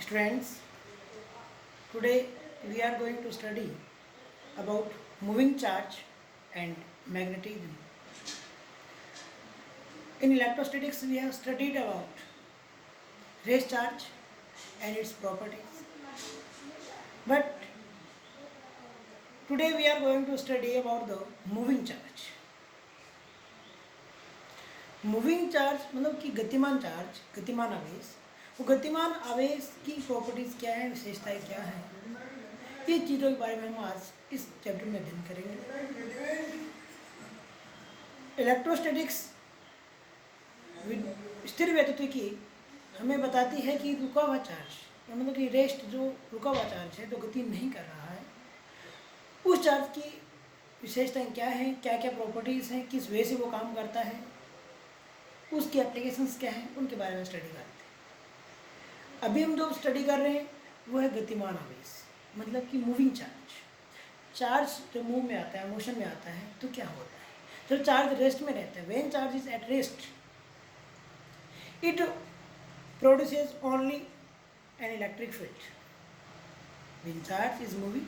Students, today we are going to study about moving charge and magnetism. In electrostatics, we have studied about raised charge and its properties. But today we are going to study about the moving charge. Moving charge मतलब कि गतिमान charge, गतिमान आवेश, वो गतिमान आवेश की properties क्या है, विशेषताएं क्या है, ये चीज़ों के बारे में हम आज इस चैप्टर में अध्ययन करेंगे। इलेक्ट्रोस्टैटिक्स स्थिर वैद्युतिकी हमें बताती है कि रुका हुआ चार्ज मतलब कि रेस्ट जो रुका हुआ चार्ज है, जो गति नहीं कर रहा है, उस चार्ज की विशेषताएं क्या हैं, क्या क्या प्रॉपर्टीज़ हैं, किस वे से वो काम करता है, उसकी एप्लीकेशंस क्या हैं, उनके बारे में स्टडी करते हैं। अभी हम जो स्टडी कर रहे हैं वो है गतिमान आवेश, मतलब कि मूविंग चार्ज। चार्ज जब मूव में आता है, मोशन में आता है, तो क्या होता है? जब चार्ज रेस्ट में रहता है, when charge is at rest, it produces only an electric field. When charge is moving,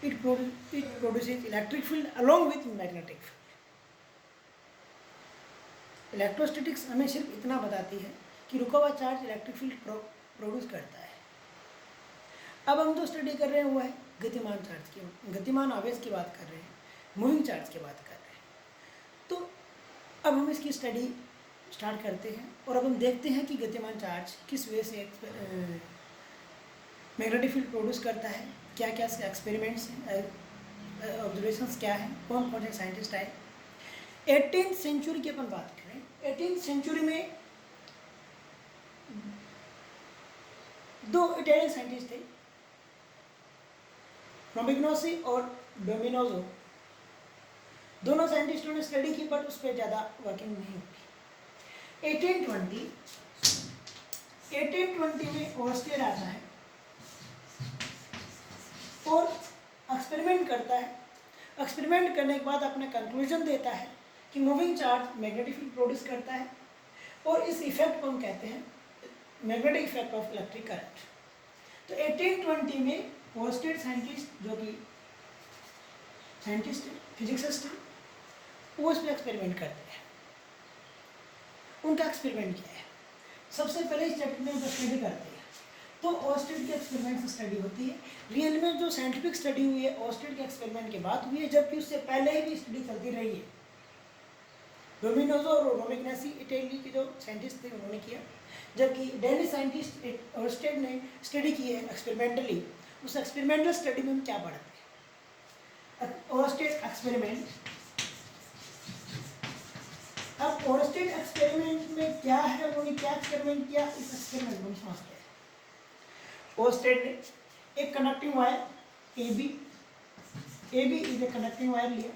it produces electric field along with magnetic field. Electrostatics हमें सिर्फ इतना बताती है कि रुका हुआ चार्ज इलेक्ट्रिक फील्ड प्रोड्यूस करता है। अब हम जो स्टडी कर रहे हैं वो है गतिमान चार्ज की, गतिमान आवेश की बात कर रहे हैं, मूविंग चार्ज की बात कर रहे हैं। तो अब हम इसकी स्टडी स्टार्ट करते हैं और अब हम देखते हैं कि गतिमान चार्ज किस वे से मैग्नेटिक फील्ड प्रोड्यूस करता है, क्या क्या इसके एक्सपेरिमेंट्स हैं, ऑब्जर्वेशंस क्या हैं, कौन कौन से साइंटिस्ट आए। 18th सेंचुरी की अपन बात करें, 18th सेंचुरी में दो इटालियन साइंटिस्ट थे, रोमिग्नोसी और डोमिनोजो। दोनों साइंटिस्टों ने स्टडी की बट उस पर ज़्यादा वर्किंग नहीं हुई। 1820 में ऑस्टेड आता है और एक्सपेरिमेंट करता है। एक्सपेरिमेंट करने के बाद अपना कंक्लूजन देता है कि moving charge magnetic field produce करता है और इस इफेक्ट को हम कहते हैं magnetic effect of electric current. तो 1820 में ऑस्टेड साइंटिस्ट, जो कि साइंटिस्ट फिजिक्सिस्ट हैं, वो इस पर एक्सपेरिमेंट करते हैं। उनका एक्सपेरिमेंट क्या है? सबसे पहले इस चैप्टर में जो स्टडी करते हैं तो ऑस्टेड के एक्सपेरिमेंट से स्टडी होती है। रियल में जो साइंटिफिक स्टडी हुई है ऑस्टेड के एक्सपेरिमेंट के बाद हुई है, जबकि उससे पहले ही भी स्टडी चलती रही है। डोमिनोजो और रोमिग्नासी इटली के जो साइंटिस्ट थे उन्होंने किया, जबकि डेनिश साइंटिस्ट ऑस्टेड ने स्टडी की है एक्सपेरिमेंटली। उस एक्सपेरिमेंटल स्टडी में हम क्या पढ़ते हैं? Oersted experiment. अब ऑस्टेड एक्सपेरिमेंट में क्या है, उन्होंने क्या एक्सपेरिमेंट किया, इस एक्सपेरिमेंट को हम समझते हैं। ऑस्टेड ने एक conducting wire AB is a conducting wire लिया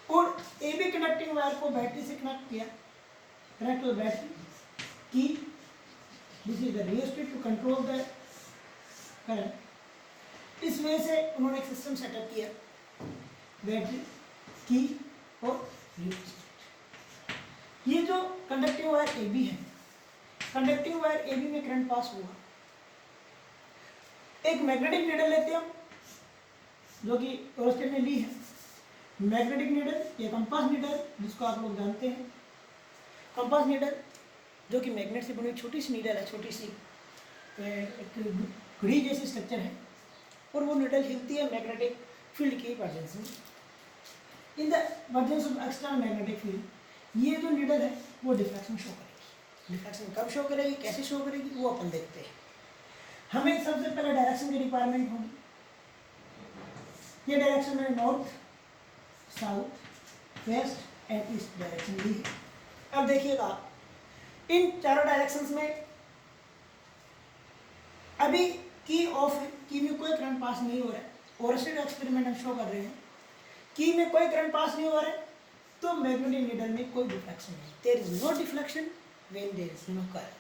और AB कंडक्टिंग वायर को बैटरी से कनेक्ट किया, connect to the battery key this is the rheostat to control the current. इस वजह से उन्होंने एक सिस्टम सेटअप किया, बैटरी की और रियोस्टेट। ये जो कंडक्टिंग वायर AB है, कंडक्टिंग वायर AB में करंट पास हुआ। एक मैग्नेटिक नीडल लेते हैं हम, जो कि ऑस्टेड ने ली है। मैग्नेटिक नीडल या कंपास नीडल, जिसको आप लोग जानते हैं। कंपास नीडल जो कि मैग्नेट से बनी छोटी सी नीडल है, छोटी सी एक घड़ी जैसी स्ट्रक्चर है, और वो नीडल हिलती है मैग्नेटिक फील्ड की प्रेजेंस में। In the presence of external magnetic field ये जो नीडल है वो डिफ्रैक्शन शो करेगी। डिफ्रैक्शन कब शो करेगी, कैसे शो करेगी, वो अपन देखते हैं। हमें सबसे पहले डायरेक्शन की रिक्वायरमेंट होगी। ये डायरेक्शन है north, south, west and east direction दी है। अब देखिएगा इन चारों डायरेक्शंस में अभी की ऑफ है, की में कोई करंट पास नहीं हो रहा है। ऑस्टेड एक्सपेरिमेंट हम शो कर रहे हैं, की में कोई करंट पास नहीं हो रहा है, तो मैग्नेटिक नीडल में कोई डिफ्लेक्शन नहीं। There is no deflection when there is no current,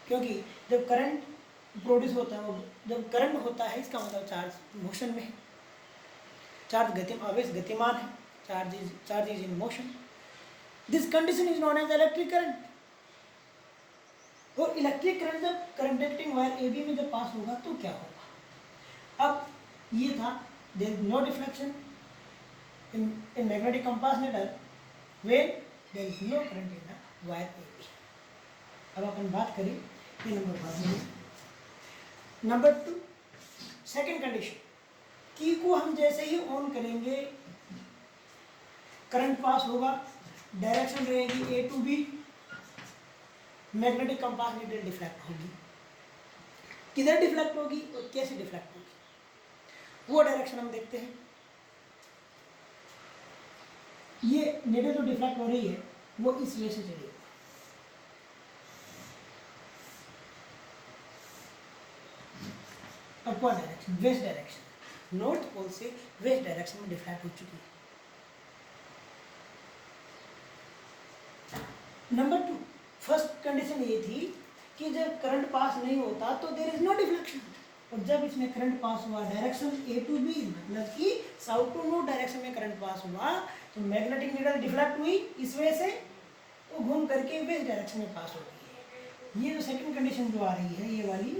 क्योंकि जब करंट प्रोड्यूस होता है, वो जब करंट होता है, इसका मतलब चार्ज मोशन में है, चार्ज आवेश गतिमान है, charge is in motion. This condition is known as electric current. और इलेक्ट्रिक करंट जब कंडक्टिंग वायर ए बी में जब पास होगा तो क्या होगा। अब ये था there is no deflection in magnetic compass needle when there is no current in the wire AB। अब अपन बात करें ये नंबर 1 नंबर 2 सेकेंड कंडीशन, की को हम जैसे ही ऑन करेंगे करंट पास होगा, डायरेक्शन रहेगी A to B, magnetic compass needle deflect होगी। किधर डिफ्लेक्ट होगी और कैसे डिफ्लेक्ट होगी वो डायरेक्शन हम देखते हैं। ये नीडल जो डिफ्लेक्ट हो रही है वो इस वे से चलेगी, upward direction, west direction, north pole से वेस्ट डायरेक्शन में डिफ्लेक्ट हो चुकी है। नंबर 2 फर्स्ट कंडीशन ये थी कि जब करंट पास नहीं होता तो देयर इज नो डिफ्लेक्शन, और जब इसमें करंट पास हुआ डायरेक्शन ए टू बी मतलब कि साउथ टू नॉर्थ डायरेक्शन में करंट पास हुआ तो मैग्नेटिक नीडल डिफ्लेक्ट हुई इस वजह से, वो घूम करके वेस्ट डायरेक्शन में पास हो गई है। ये जो सेकंड कंडीशन जो आ रही है ये वाली,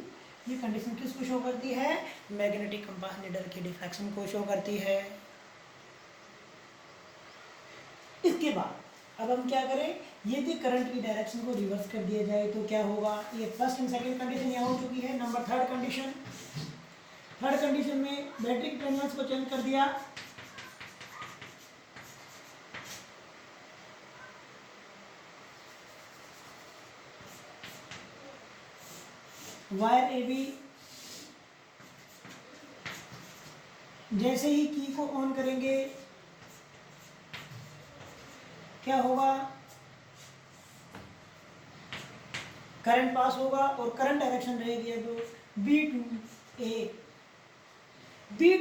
ये कंडीशन किसको शो करती है, मैग्नेटिक कंपास नीडल के डिफ्लेक्शन को शो करती है। इसके बाद अब हम क्या करें, यदि करंट की डायरेक्शन को रिवर्स कर दिया जाए तो क्या होगा। ये फर्स्ट एंड सेकंड कंडीशन यहाँ हो चुकी है। नंबर थर्ड कंडीशन में बैटरी टर्मिनल्स को चेंज कर दिया, वायर ए बी जैसे ही की को ऑन करेंगे क्या होगा, करंट पास होगा और करंट डायरेक्शन रहेगी जो B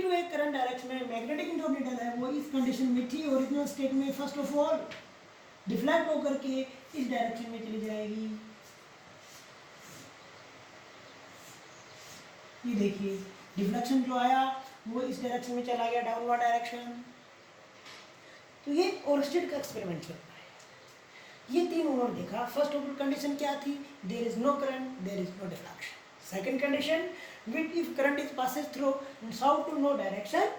to A current direction में मैग्नेटिक जो नीडल है वो इस कंडीशन में थी ओरिजिनल स्टेट में फर्स्ट ऑफ ऑल डिफ्लेक्ट होकर के इस डायरेक्शन में चली जाएगी। ये देखिए डिफ्लेक्शन जो आया वो इस डायरेक्शन में चला गया, डाउनवर्ड डायरेक्शन। तो ये ओरस्टेड का एक्सपेरिमेंट चल रहा है। ये तीन उन्होंने देखा। फर्स्ट ऑर्डर कंडीशन क्या थी, there is no current, there is no deflection. Second condition, which if current is passes through south to north direction,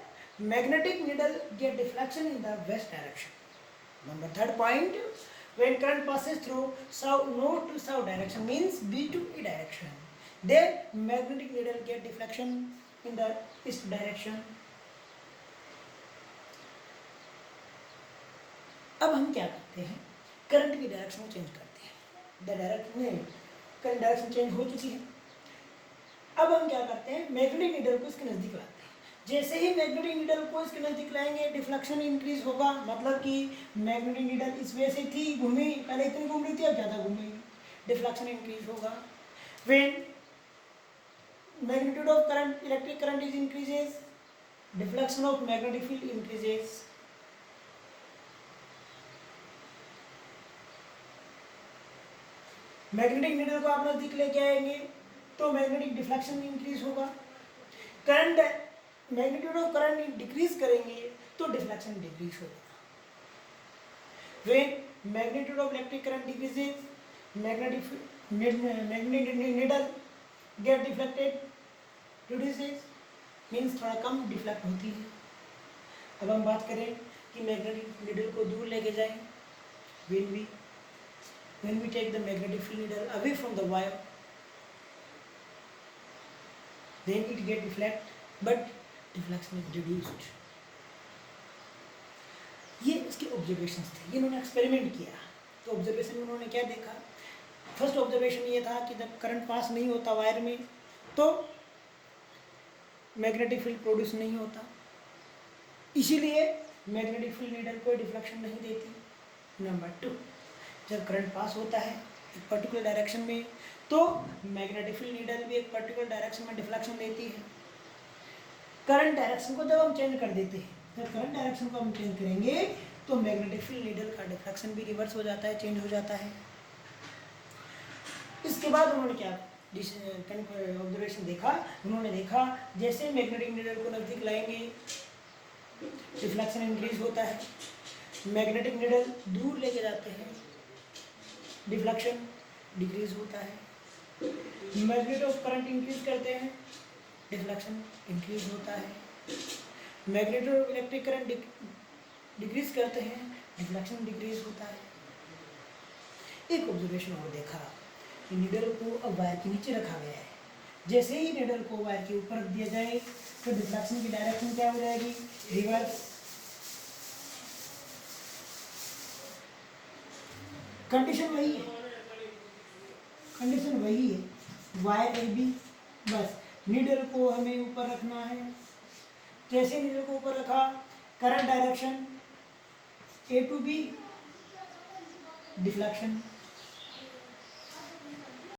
magnetic needle get deflection in the west direction. Number third point, when current passes through north to south direction means B to A direction, then magnetic needle get deflection in the east direction. अब हम क्या करते हैं, current की direction change करते हैं। Current direction change हो चुकी है। अब हम क्या करते हैं, मैग्नेटिक नीडल को इसके नज़दीक लाते हैं। जैसे ही मैग्नेटिक नीडल को इसके नज़दीक लाएंगे डिफ्लेक्शन इंक्रीज होगा, मतलब कि मैग्नेटिक नीडल इस वजह से थी घूमी, पहले इतनी घूम रही थी अब ज़्यादा घूमेगी, डिफ्लेक्शन इंक्रीज होगा। When magnitude of current, electric current is increases, deflection of magnetic field increases. Magnetic needle को आप नज़दीक लेके आएंगे तो मैग्नेटिक डिफ्लेक्शन इंक्रीज होगा। Current, magnitude of current decrease करेंगे तो डिफ्लेक्शन डिक्रीज होगा। When magnitude of electric current decreases, magnetic needle get deflected, reduces, means थोड़ा कम डिफ्लेक्ट होती है। अब हम बात करें कि मैग्नेटिक नीडल को दूर लेके जाएं, when we take the magnetic field needle away from the wire, then it get deflect, but deflection is reduced. ये इसके ऑब्जर्वेशंस थे, ये इन्होंने एक्सपेरिमेंट किया। तो ऑब्जर्वेशन में उन्होंने क्या देखा, फर्स्ट ऑब्जर्वेशन ये था कि जब करंट पास नहीं होता वायर में तो मैग्नेटिक फील्ड प्रोड्यूस नहीं होता, इसीलिए मैग्नेटिक फील्ड नीडल कोई डिफ्लेक्शन नहीं देती। नंबर 2, जब करंट पास होता है एक पर्टिकुलर डायरेक्शन में तो मैग्नेटिक फील्ड नीडल भी एक पर्टिकुलर डायरेक्शन में डिफ्लेक्शन देती है। करंट डायरेक्शन को जब हम चेंज कर देते हैं, जब करंट डायरेक्शन को हम चेंज करेंगे तो मैग्नेटिक फील्ड नीडल का डिफ्लेक्शन भी रिवर्स हो जाता है, चेंज हो जाता है। इसके बाद उन्होंने क्या ऑब्जर्वेशन देखा, उन्होंने देखा जैसे मैग्नेटिक नीडल को नज़दीक लाएंगे डिफ्लेक्शन इंक्रीज होता है, मैग्नेटिक नीडल दूर लेके जाते हैं डिफ्लेक्शन डिक्रीज होता है। मैग्नेट ऑफ करंट इंक्रीज करते हैं, डिफ्लेक्शन इंक्रीज होता है। Magnet of electric current decrease करते हैं, डिफ्लेक्शन डिक्रीज होता है। एक ऑब्जर्वेशन और देखा कि नीडल को अब वायर के नीचे रखा गया है, जैसे ही नीडल को वायर के ऊपर रख दिया जाए तो डिफ्लेक्शन की डायरेक्शन क्या हो जाएगी, रिवर्स। कंडीशन वही है, कंडीशन वही है, वायर ए बी, बस नीडल को हमें ऊपर रखना है। जैसे नीडल को ऊपर रखा, current direction A to B, deflection